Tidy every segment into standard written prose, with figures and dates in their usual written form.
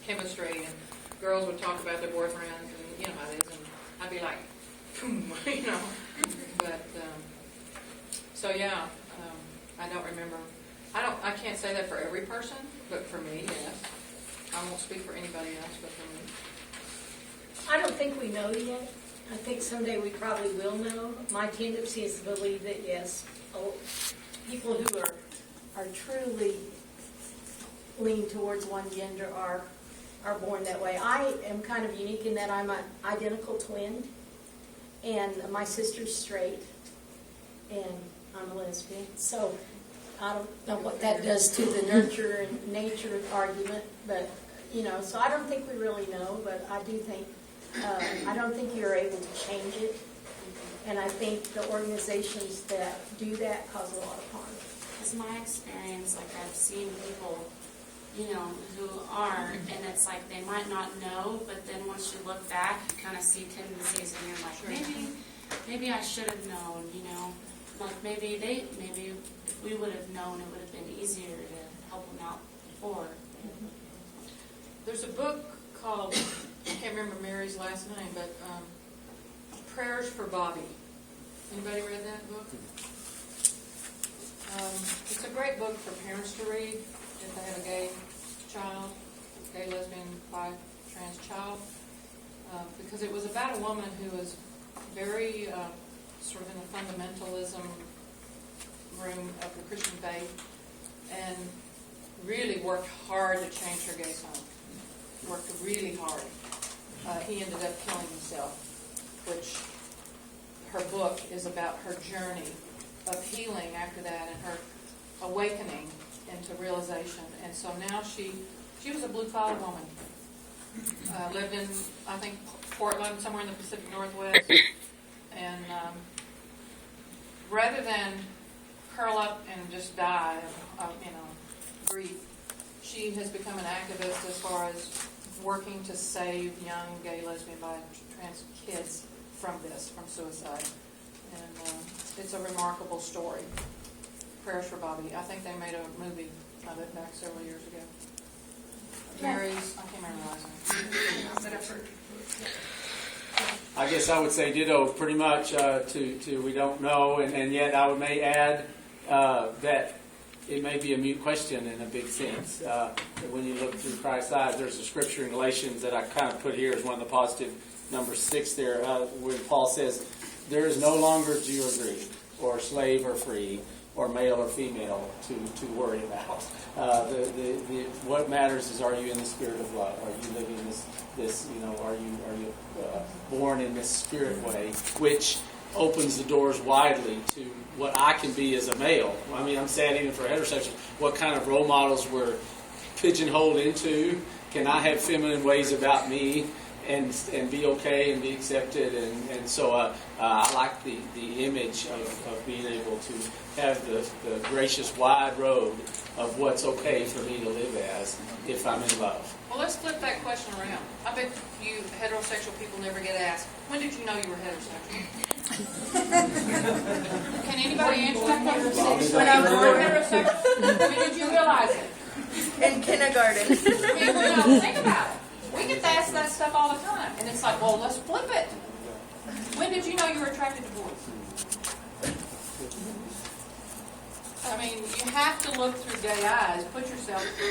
chemistry, and girls would talk about their boyfriends, and you know how it is, and I'd be like, boom, you know. But so yeah, I don't remember. I can't say that for every person, but for me, yes. I won't speak for anybody else, but for me. I don't think we know yet. I think someday we probably will know. My tendency is to believe that yes, people who are truly lean towards one gender are born that way. I am kind of unique in that I'm an identical twin, and my sister's straight, and I'm a lesbian. So I don't know what that does to the nurture and nature argument, but so I don't think we really know. But I do think I don't think you're able to change it, and I think the organizations that do that cause a lot of harm. Because my experience, like I've seen people, who are, and it's like they might not know, but then once you look back, you kind of see tendencies, and you're like, maybe I should have known, like maybe if we would have known, it would have been easier to help them out before. Mm-hmm. There's a book called, I can't remember Mary's last name, but Prayers for Bobby. Anybody read that book? It's a great book for parents to read if they have a gay child, gay, lesbian, bi, trans child, because it was about a woman who was very sort of in the fundamentalism room of the Christian faith and really worked hard to change her gay son. Worked really hard. He ended up killing himself, which her book is about her journey of healing after that and her awakening into realization. And so now she was a blue-collar woman. Lived in, I think, Portland, somewhere in the Pacific Northwest. And rather than curl up and just die of grief, she has become an activist as far as working to save young gay, lesbian, bi, trans kids from suicide. And it's a remarkable story. Prayers for Bobby. I think they made a movie of it back several years ago. Mary's, I can't remember her last name. I guess I would say ditto pretty much to we don't know, and yet I may add that it may be a mute question in a big sense. When you look through Christ's eyes, there's a scripture in Galatians that I kind of put here as one of the positive, number 6 there, where Paul says, there is no longer Jew or Greek, or slave or free, or male or female to worry about. What matters is, are you in the spirit of love? Are you living this are you born in this spirit way, which opens the doors widely to what I can be as a male. I mean, I'm saying even for heterosexuals, what kind of role models we're pigeonholed into. Can I have feminine ways about me and be okay and be accepted? And so I like the image of being able to have the gracious wide road of what's okay for me to live as if I'm in love. Well, let's flip that question around. I bet you heterosexual people never get asked, when did you know you were heterosexual? Can anybody answer that question? When I was heterosexual? When did you realize it? In kindergarten. Think about it. We get asked that stuff all the time. And it's like, well, let's flip it. When did you know you were attracted to boys? I mean, you have to look through gay eyes.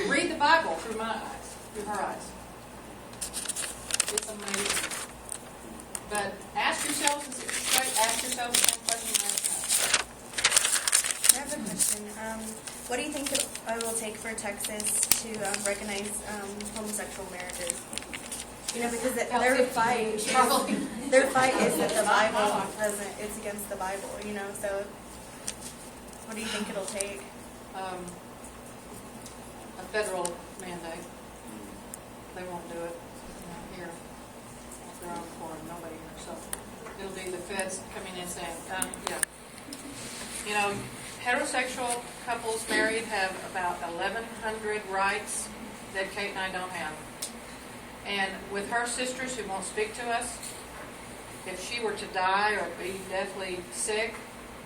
Read the Bible through my eyes, through her eyes. It's amazing. But ask yourselves the same question right I have a question. What do you think it will take for Texas to recognize homosexual marriages? Because their fight is that the Bible doesn't. It's against the Bible. So what do you think it'll take? A federal mandate. They won't do it here. They're on the floor, nobody here. So it'll be the feds coming in saying, heterosexual couples married have about 1,100 rights that Kate and I don't have. And with her sisters who won't speak to us, if she were to die or be deathly sick,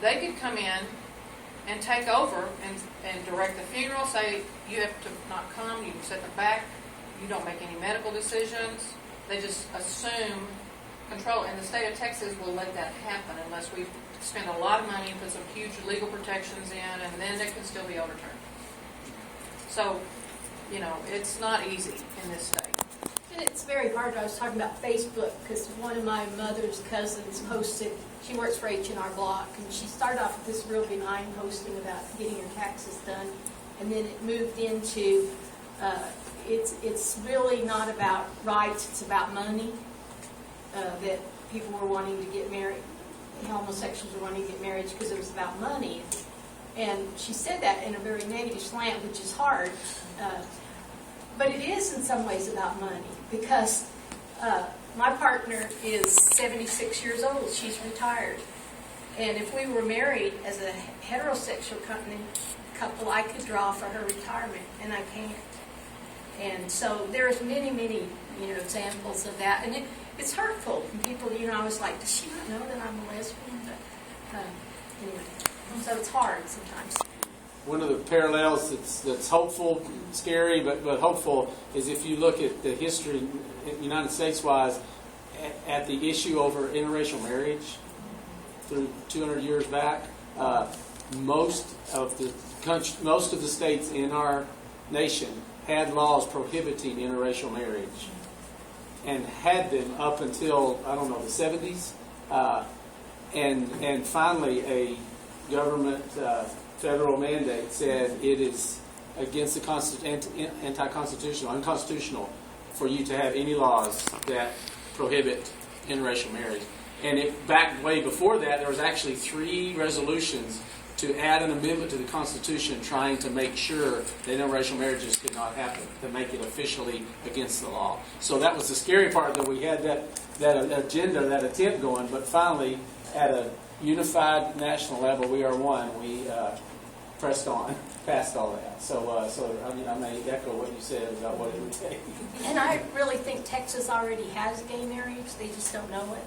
they could come in and take over and direct the funeral, say, you have to not come, you can sit in the back. you don't make any medical decisions. They just assume control, and the state of Texas will let that happen unless we spend a lot of money and put some huge legal protections in, and then it can still be overturned. So, it's not easy in this state. And it's very hard. I was talking about Facebook because one of my mother's cousins posted, she works for H&R Block, and she started off with this real benign posting about getting her taxes done, and then it moved into, it's really not about rights, it's about money, that people were wanting to get married, homosexuals were wanting to get married because it was about money. And she said that in a very negative slant, which is hard. But it is in some ways about money because my partner is 76 years old. She's retired. And if we were married as a heterosexual couple, I could draw for her retirement, and I can't. And so there's many, many, examples of that. And it's hurtful. And people, I was like, does she not know that I'm a lesbian? But anyway, so it's hard sometimes. One of the parallels that's hopeful, scary, but hopeful is if you look at the history, United States-wise, at the issue over interracial marriage through 200 years back, most of the states in our nation had laws prohibiting interracial marriage, and had them up until, the 70s, and finally a government federal mandate said it is against the anti-constitutional, unconstitutional for you to have any laws that prohibit interracial marriage. And back way before that, there was actually 3 resolutions to add an amendment to the Constitution trying to make sure that interracial marriages could not happen, to make it officially against the law. So that was the scary part, that we had that agenda, that attempt going, but finally, at a unified national level, we are one. We pressed on, past all that. So I may echo what you said about what it would take. And I really think Texas already has gay marriage. They just don't know it.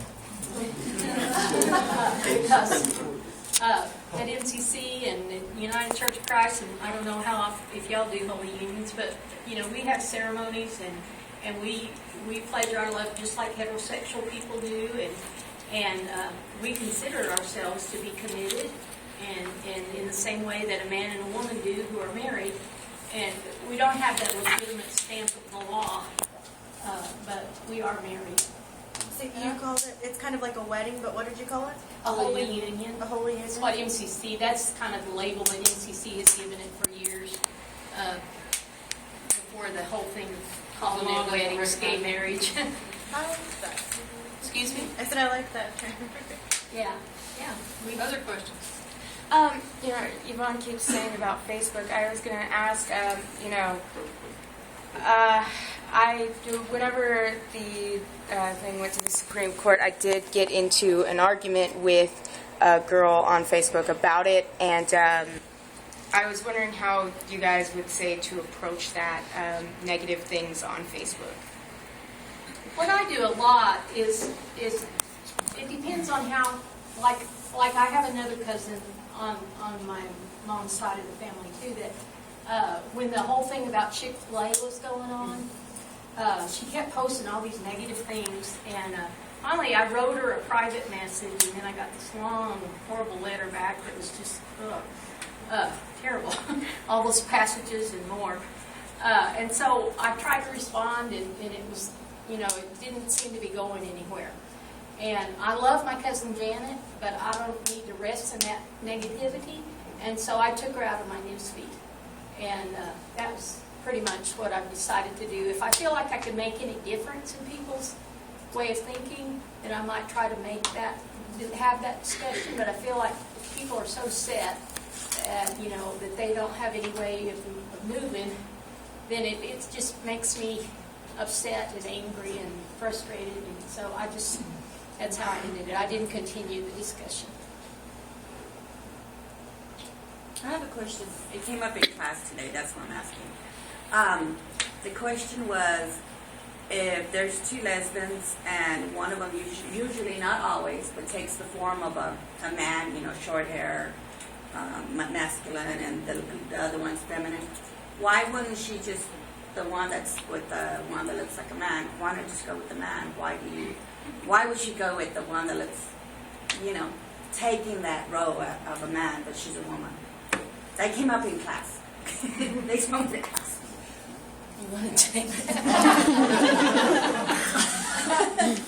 Because at MCC and United Church of Christ, and I don't know if y'all do holy unions, but we have ceremonies and we pledge our love just like heterosexual people do, and we consider ourselves to be committed, and in the same way that a man and a woman do who are married, and we don't have that legitimate stamp of the law, but we are married. So you called it, it's kind of like a wedding, but what did you call it? A holy union. A holy union. It's what MCC, that's kind of the label that MCC has given it for years, before the whole thing of calling it weddings, gay marriage. I like that. Excuse me? I said I like that. Yeah. Other questions? Yvonne keeps saying about Facebook. I was going to ask, whenever the thing went to the Supreme Court, I did get into an argument with a girl on Facebook about it, and I was wondering how you guys would say to approach that, negative things on Facebook. What I do a lot is it depends on how, like I have another cousin on my mom's side of the family too that when the whole thing about Chick-fil-A was going on, she kept posting all these negative things, and finally I wrote her a private message, and then I got this long, horrible letter back that was just terrible, all those passages and more. And so I tried to respond, and it was, it didn't seem to be going anywhere. And I love my cousin Janet, but I don't need to rest in that negativity, and so I took her out of my newsfeed. And that was pretty much what I've decided to do. If I feel like I can make any difference in people's way of thinking, then I might try to have that discussion. But I feel like if people are so set, that they don't have any way of moving, then it just makes me upset and angry and frustrated. And so that's how I ended it. I didn't continue the discussion. I have a question. It came up in class today. That's what I'm asking. The question was, if there's 2 lesbians and one of them usually, not always, but takes the form of a man, short hair, masculine, and the other one's feminine, why wouldn't she just the one that's with the one that looks like a man? Why not just go with the man? Why would she go with the one that looks, taking that role of a man, but she's a woman? They came up in class. They told me the class. You want to take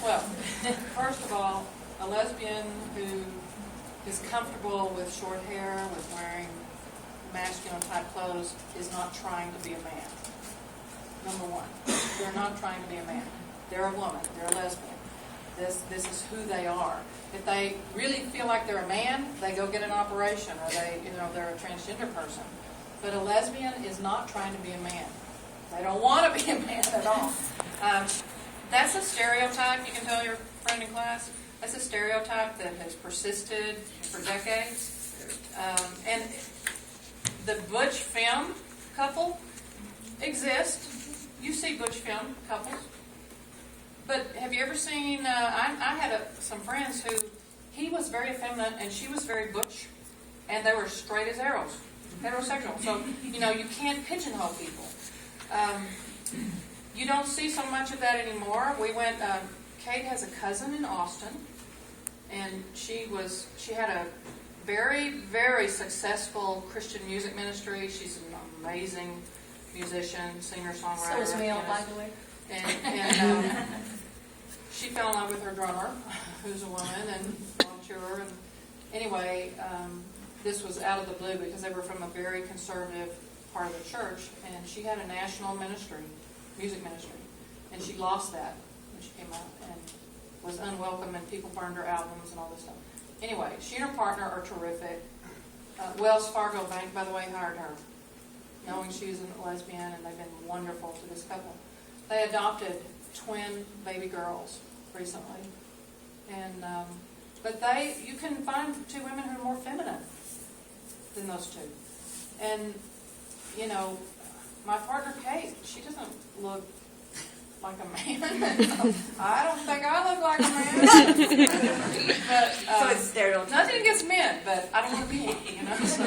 Well, first of all, a lesbian who is comfortable with short hair, with wearing masculine type clothes, is not trying to be a man. Number one, they're not trying to be a man. They're a woman. They're a lesbian. This is who they are. If they really feel like they're a man, they go get an operation, or they're a transgender person. But a lesbian is not trying to be a man. They don't want to be a man at all. That's a stereotype. You can tell your friend in class. That's a stereotype that has persisted for decades. And the butch femme couple exist. You see butch femme couples. But have you ever seen, I had some friends who, he was very effeminate and she was very butch, and they were straight as arrows, heterosexual. So, you can't pigeonhole people. You don't see so much of that anymore. Kate has a cousin in Austin, and she had a very, very successful Christian music ministry. She's an amazing musician, singer-songwriter. So is Mel, by the way. And she fell in love with her drummer, who's a woman and on tour. And anyway, this was out of the blue because they were from a very conservative part of the church, and she had a national ministry, music ministry, and she lost that when she came out and was unwelcome, and people burned her albums and all this stuff. Anyway, she and her partner are terrific. Wells Fargo Bank, by the way, hired her, knowing she was a lesbian, and they've been wonderful to this couple. They adopted twin baby girls recently, and but you can find two women who are more feminine than those two. And my partner Kate, she doesn't look like a man. I don't think I look like a man. But So it's stereotype. nothing against men, but I don't want to be. So.